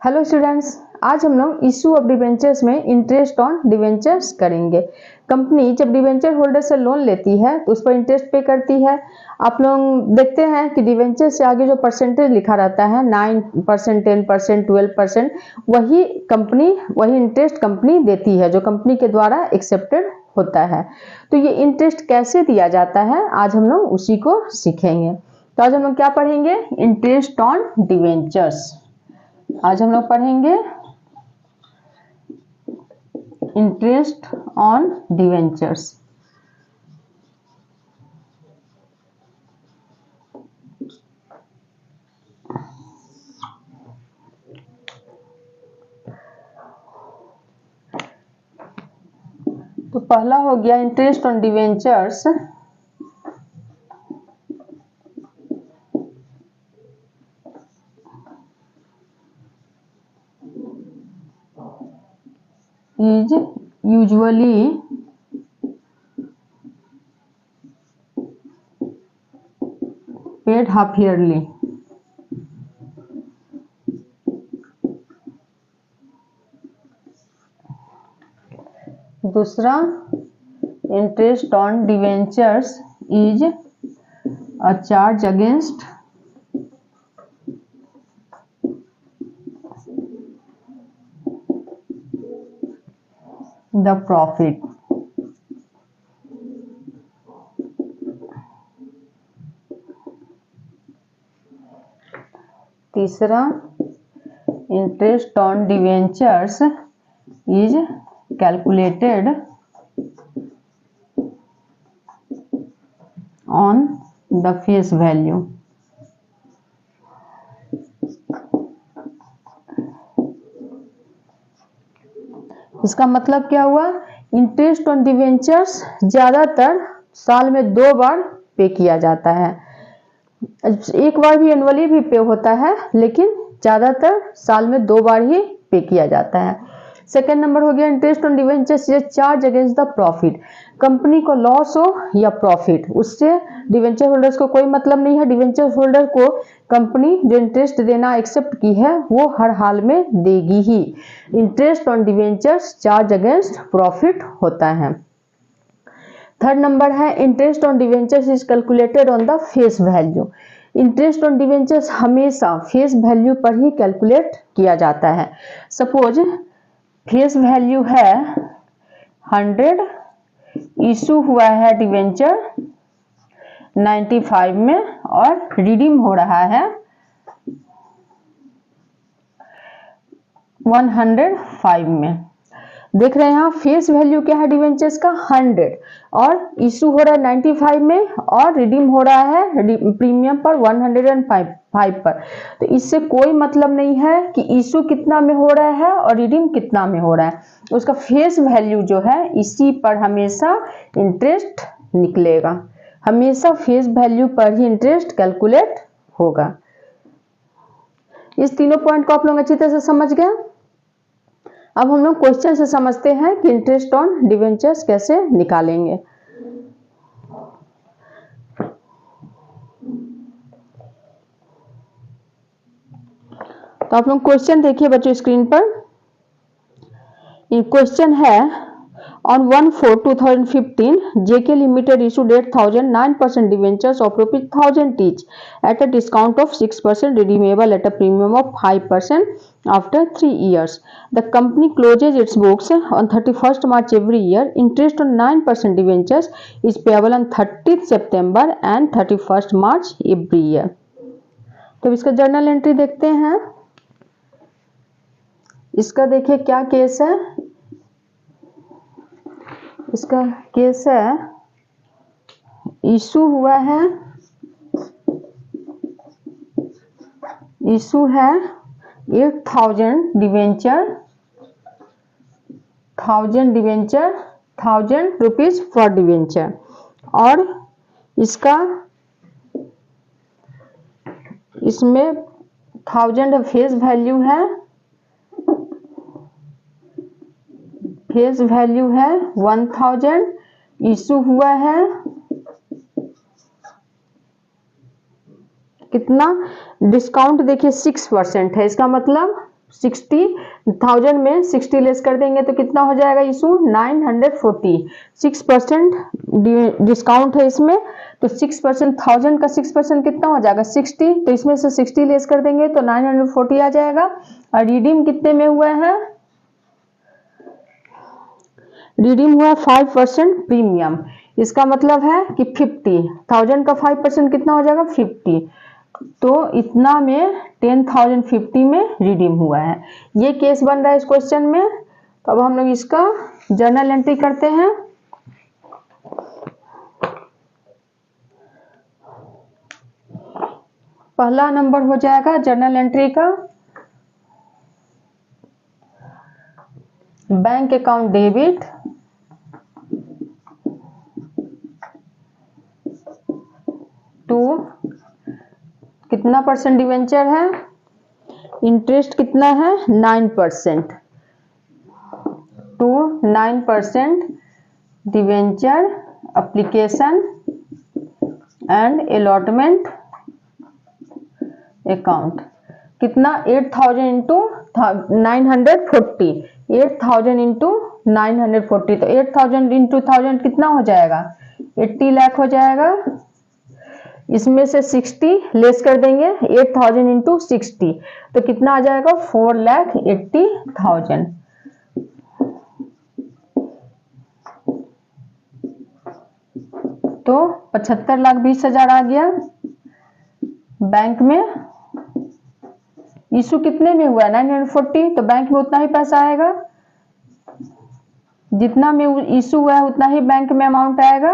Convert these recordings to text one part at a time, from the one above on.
Hello students, आज हम लोग इशू ऑफ डिवेंचर्स में इंटरेस्ट ऑन डिवेंचर्स करेंगे। कंपनी जब डिवेंचर होल्डर से लोन लेती है तो उस पर इंटरेस्ट पे करती है। आप लोग देखते हैं कि डिवेंचर से आगे जो परसेंटेज लिखा रहता है 9%, 10%, 12%, वही इंटरेस्ट कंपनी देती है जो कंपनी के द्वारा एक्सेप्टेड होता है। तो ये इंटरेस्ट कैसे दिया जाता है आज हम लोग उसी को सीखेंगे। तो आज हम लोग क्या पढ़ेंगे? Interest on debentures. आज हम लोग पढ़ेंगे इंटरेस्ट ऑन डिवेंचर्स। तो पहला हो गया interest on debentures. is usually paid half yearly। दूसरा, interest on debentures is a charge against the profit. तीसरा, interest on debentures is calculated on the face value. इसका मतलब क्या हुआ? इंटरेस्ट ऑन डिवेंचर्स ज्यादातर साल में 2 बार पे किया जाता है। एक बार भी एनुअली भी पे होता है, लेकिन ज्यादातर साल में 2 बार ही पे किया जाता है। सेकेंड नंबर हो गया इंटरेस्ट ऑन डिवेंचर्स ये charge against the profit. Company को लॉस हो या प्रॉफिट, उससे डिवेंचर होल्डर्स को कोई मतलब नहीं है। डिवेंचर होल्डर को कंपनी जो इंटरेस्ट देना एक्सेप्ट की है वो हर हाल में देगी ही। Interest on debentures charge against profit होता है। थर्ड नंबर है interest on debentures is calculated on the face value. Interest on debentures हमेशा फेस वैल्यू पर ही कैलकुलेट किया जाता है। सपोज फेस वैल्यू है 100, इशू हुआ है डिवेंचर 95 में और रिडीम हो रहा है 105 में। देख रहे हैं यहाँ फेस वैल्यू क्या है डिवेंचर्स का 100 और इशू हो रहा है 95 में और रिडीम हो रहा है प्रीमियम पर 105 पर। तो इससे कोई मतलब नहीं है कि इशू कितना में हो रहा है और रिडीम कितना में हो रहा है। उसका फेस वैल्यू जो है इसी पर हमेशा इंटरेस्ट निकलेगा। हमेशा फेस वैल्यू पर ही इंटरेस्ट कैलकुलेट होगा। इस तीनों पॉइंट को आप लोग अच्छी तरह से समझ गए। अब हम लोग क्वेश्चन से समझते हैं कि इंटरेस्ट ऑन डिवेंचर्स कैसे निकालेंगे। तो आप लोग क्वेश्चन देखिए बच्चों स्क्रीन पर। ये क्वेश्चन है on 1/4/2015 JK Limited issued 8,009% debentures of ₹1,000 each at a discount of 6% redeemable at a premium of 5% after 3 years. The company closes its books on 31st March every year. Interest on 9% debentures is payable on 30th September and 31st March every year. तो इसका journal entry देखते हैं। इसका देखिए क्या case है। इसका case है इशू हुआ है 8,000 डिवेंचर 1,000 रुपीज फॉर डिवेंचर और इसमें 1000 फेस वैल्यू है। फेस वैल्यू है 1000, इशू हुआ है कितना? डिस्काउंट देखिए 6% है। इसका मतलब 60,000 में 60 लेस कर देंगे तो कितना हो जाएगा इशू 940। 6% डिस्काउंट है इसमें, तो 6% 1000 का 6% कितना हो जाएगा 60, तो इसमें से 60 लेस कर देंगे तो 940 आ जाएगा। और रिडीम कितने में हुआ है, रिडीम हुआ 5% प्रीमियम। इसका मतलब है कि 50,000 का 5% कितना हो जाएगा 50, तो इतना में 10,050 में रिडीम हुआ है। ये केस बन रहा है इस क्वेश्चन में। तो अब हम लोग इसका जर्नल एंट्री करते हैं। पहला नंबर हो जाएगा जर्नल एंट्री का, बैंक अकाउंट डेबिट टू कितना परसेंट डिवेंचर है, इंटरेस्ट कितना है 9%, to 9% debenture application and allotment account. कितना 8,000 इंटू 940, 8,000 इंटू 940, तो 8,000 इंटू 1000 कितना हो जाएगा 80 लाख हो जाएगा। इसमें से 60 लेस कर देंगे 8,000 इंटू 60, तो कितना आ जाएगा 4,80,000। तो 75,20,000 आ गया। बैंक में इशू कितने में हुआ 940, तो बैंक में उतना ही पैसा आएगा, जितना में इशू हुआ है उतना ही बैंक में अमाउंट आएगा।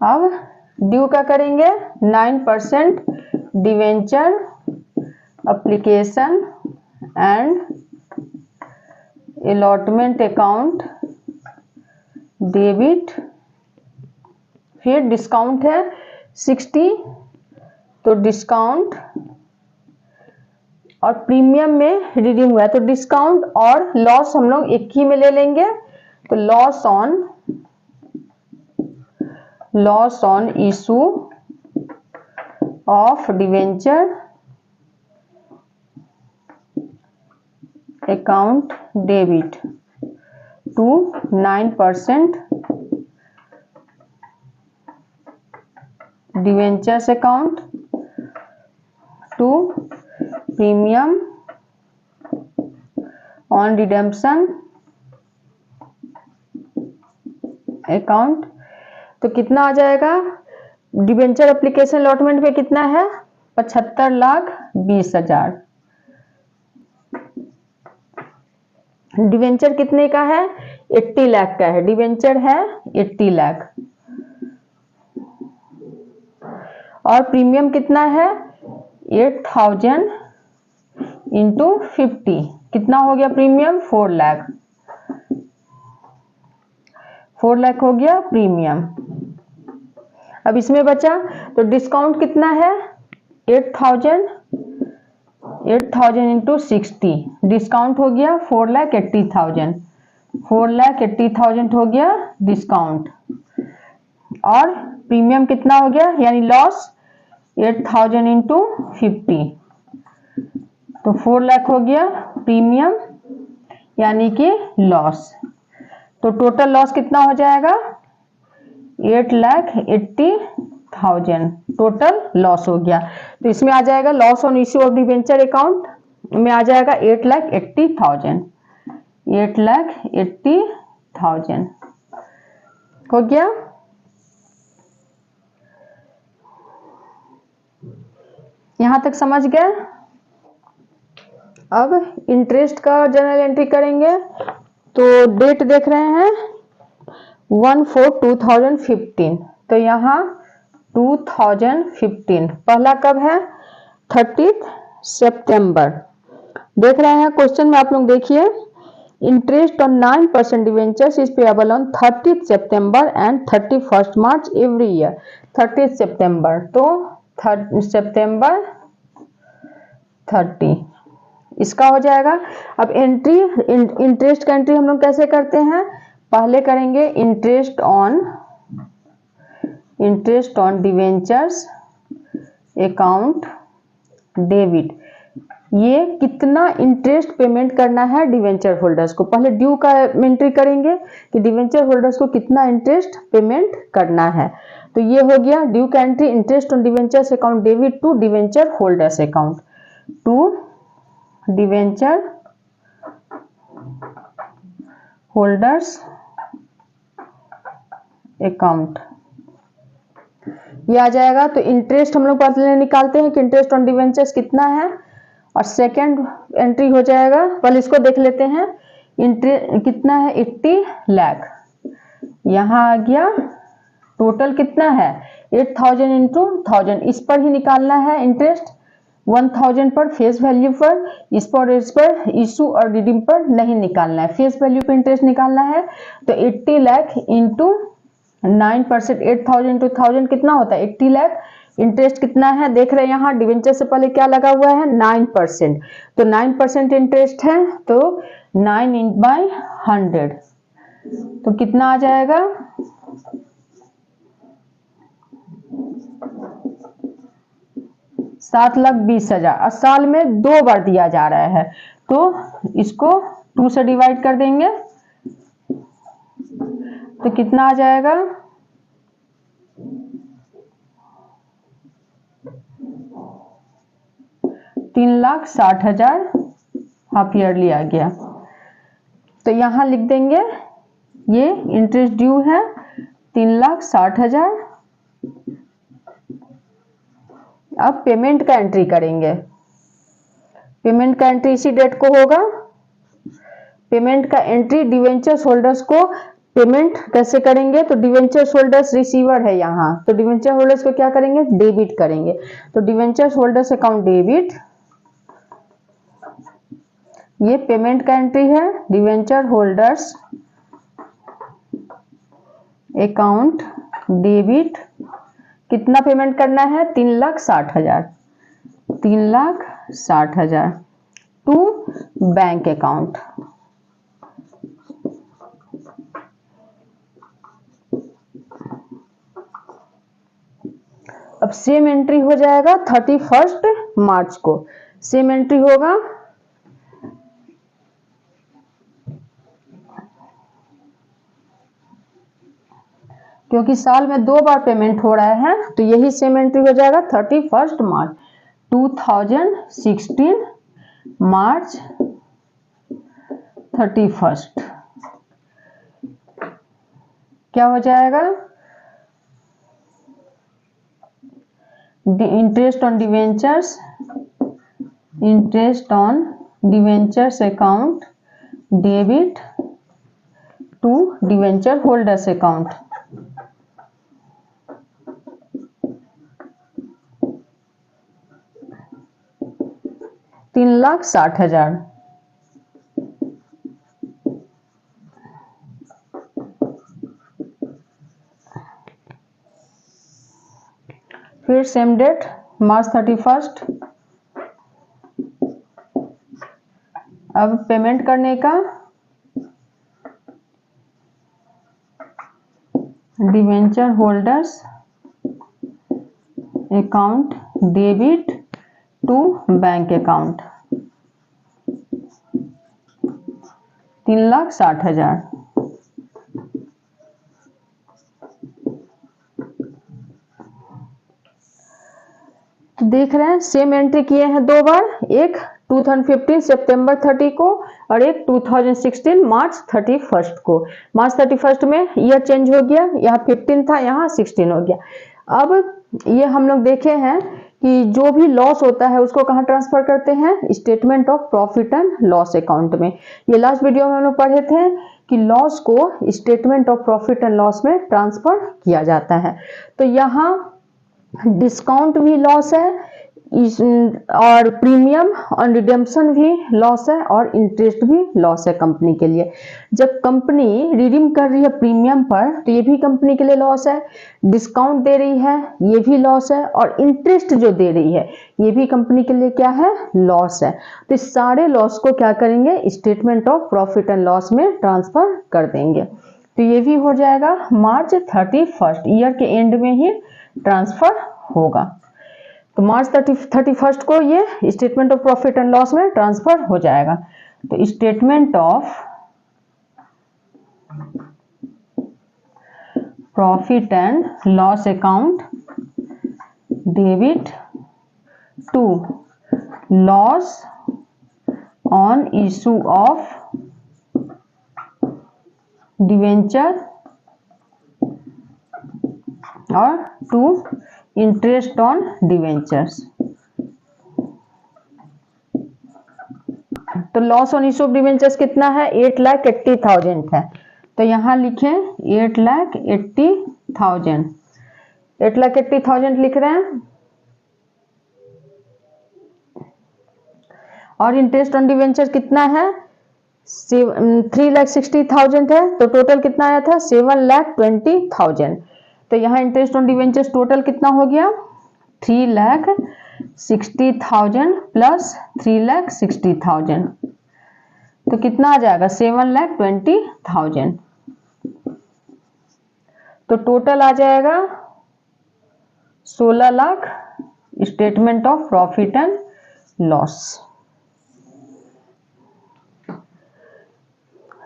अब ड्यू का करेंगे 9% debenture application and allotment account debit, फिर डिस्काउंट है 60, तो डिस्काउंट और प्रीमियम में रिडीम हुआ है, तो डिस्काउंट और लॉस हम लोग एक ही में ले लेंगे। तो loss on issue of debenture account debit to 9% debentures account to premium on redemption account. तो कितना आ जाएगा डिवेंचर एप्लीकेशन अलॉटमेंट पे कितना है 75,20,000। डिवेंचर कितने का है 80 लाख का है, डिवेंचर है 80 लाख, और प्रीमियम कितना है 8,000 इंटू 50, कितना हो गया प्रीमियम 4 लाख, 4 लाख हो गया प्रीमियम। अब इसमें बचा तो डिस्काउंट कितना है 8,000 इंटू 60, डिस्काउंट हो गया 4,80,000, 4,80,000 हो गया डिस्काउंट, और प्रीमियम कितना हो गया यानी लॉस 8,000 इंटू 50, तो 4 लाख हो गया प्रीमियम यानी कि लॉस। तो टोटल लॉस कितना हो जाएगा 8,80,000 टोटल लॉस हो गया। तो इसमें आ जाएगा loss on issue of debenture account में आ जाएगा 8,80,000, 8,80,000 हो गया। यहां तक समझ गए। अब इंटरेस्ट का जर्नल एंट्री करेंगे, तो डेट देख रहे हैं 1/4/2015, तो यहाँ 2015 पहला कब है 30 सितंबर। देख रहे हैं क्वेश्चन में आप लोग देखिए, interest on 9% debentures is payable on 30 September and 31 March every year. 30 सितंबर, तो सितंबर 30 इसका हो जाएगा। अब एंट्री इंटरेस्ट का एंट्री हम लोग कैसे करते हैं, पहले करेंगे interest on debentures account debit, ये कितना इंटरेस्ट पेमेंट करना है डिवेंचर होल्डर्स को। पहले ड्यू का एंट्री करेंगे कि डिवेंचर होल्डर्स को कितना इंटरेस्ट पेमेंट करना है। तो ये हो गया ड्यू का entry, interest on debentures account debit to debenture holders account, to debenture holders account, ये आ जाएगा। तो इंटरेस्ट हम लोग पहले निकालते हैं कि इंटरेस्ट ऑन डिवेंचर्स कितना है, और सेकंड एंट्री हो जाएगा, पहले इसको देख लेते हैं। इंटरेस्ट कितना है 80 लाख, यहाँ आ गया टोटल कितना है 8000 इंटू 1000, इस पर ही निकालना है इंटरेस्ट, 1000 पर फेस वैल्यू पर, इस पर इशू और रिडीम पर नहीं निकालना है, फेस वैल्यू पे इंटरेस्ट निकालना है। तो 80 लाख इंटू 9%, 8000 इंटू 1000 कितना होता है 80 लाख। इंटरेस्ट कितना है देख रहे हैं यहाँ, डिवेंचर से पहले क्या लगा हुआ है 9%, तो 9% इंटरेस्ट है, तो 9/100, तो कितना आ जाएगा 7,20,000, और साल में 2 बार दिया जा रहा है, तो इसको 2 से डिवाइड कर देंगे, तो कितना आ जाएगा 3,60,000 हाफ ईयरली आ गया। तो यहां लिख देंगे ये इंटरेस्ट ड्यू है 3,60,000। अब पेमेंट का एंट्री करेंगे, पेमेंट का एंट्री इसी डेट को होगा। पेमेंट का एंट्री डिवेंचर्स होल्डर्स को पेमेंट कैसे करेंगे, तो डिवेंचर्स होल्डर्स रिसीवर है यहाँ, तो डिवेंचर होल्डर्स को क्या करेंगे डेबिट करेंगे, तो डिवेंचर्स होल्डर्स अकाउंट डेबिट, ये पेमेंट का एंट्री है डिवेंचर होल्डर्स अकाउंट डेबिट, कितना पेमेंट करना है 3,60,000, 3,60,000 टू बैंक अकाउंट। अब सेम एंट्री हो जाएगा 31 मार्च को, सेम एंट्री होगा, क्योंकि साल में 2 बार पेमेंट हो रहा है, तो यही सेम एंट्री हो जाएगा 31 मार्च 2016, मार्च 31, क्या हो जाएगा interest on debentures, interest on debentures account debit to debenture holders account, तीन 3,60,000। फिर सेम डेट मार्च 31, अब पेमेंट करने का debenture holders account debit to bank account, 3,60,000। देख रहे हैं सेम एंट्री किए हैं 2 बार, एक 2015 सितंबर 30 को और एक 2016 मार्च 31 को। मार्च 31 में ईयर चेंज हो गया, यहाँ 15 था यहाँ 16 हो गया। अब ये हम लोग देखे हैं कि जो भी लॉस होता है उसको कहाँ ट्रांसफर करते हैं, statement of profit and loss account में। ये लास्ट वीडियो में हम लोग पढ़े थे कि लॉस को statement of profit and loss में ट्रांसफर किया जाता है। तो यहाँ डिस्काउंट भी लॉस है, और प्रीमियम और रिडेम्पशन भी लॉस है, और इंटरेस्ट भी लॉस है कंपनी के लिए। जब कंपनी रिडीम कर रही है प्रीमियम पर तो ये भी कंपनी के लिए लॉस है, डिस्काउंट दे रही है ये भी लॉस है, और इंटरेस्ट जो दे रही है ये भी कंपनी के लिए क्या है लॉस है। तो इस सारे लॉस को क्या करेंगे statement of profit and loss में ट्रांसफर कर देंगे। तो ये भी हो जाएगा मार्च 31 ईयर के एंड में ही ट्रांसफर होगा। तो मार्च 31 को ये statement of profit and loss में ट्रांसफर हो जाएगा। तो statement of profit and loss account debit to loss on issue of debenture और टू इंटरेस्ट ऑन डिवेंचर्स। तो loss on issue of debentures कितना है? 8,80,000 है। तो यहां लिखें 8,80,000, 8,80,000 लिख रहे हैं। और इंटरेस्ट ऑन डिवेंचर कितना है? 3,60,000 है। तो टोटल कितना आया था? 7,20,000। तो यहाँ इंटरेस्ट ऑन डिवेंचर्स टोटल कितना हो गया? 3,60,000 प्लस 3,60,000, तो कितना आ जाएगा? 7,20,000। तो टोटल आ जाएगा 16 lakh statement of profit and loss.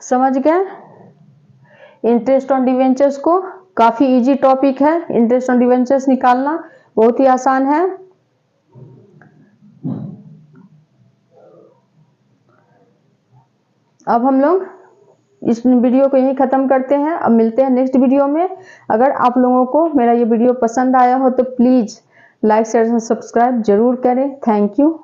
समझ गए? इंटरेस्ट ऑन डिवेंचर्स को काफी इजी टॉपिक है। इंटरेस्ट ऑन डिवेंचर्स निकालना बहुत ही आसान है। अब हम लोग इस वीडियो को यहीं खत्म करते हैं। अब मिलते हैं नेक्स्ट वीडियो में। अगर आप लोगों को मेरा ये वीडियो पसंद आया हो तो प्लीज लाइक शेयर सब्सक्राइब जरूर करें। Thank you.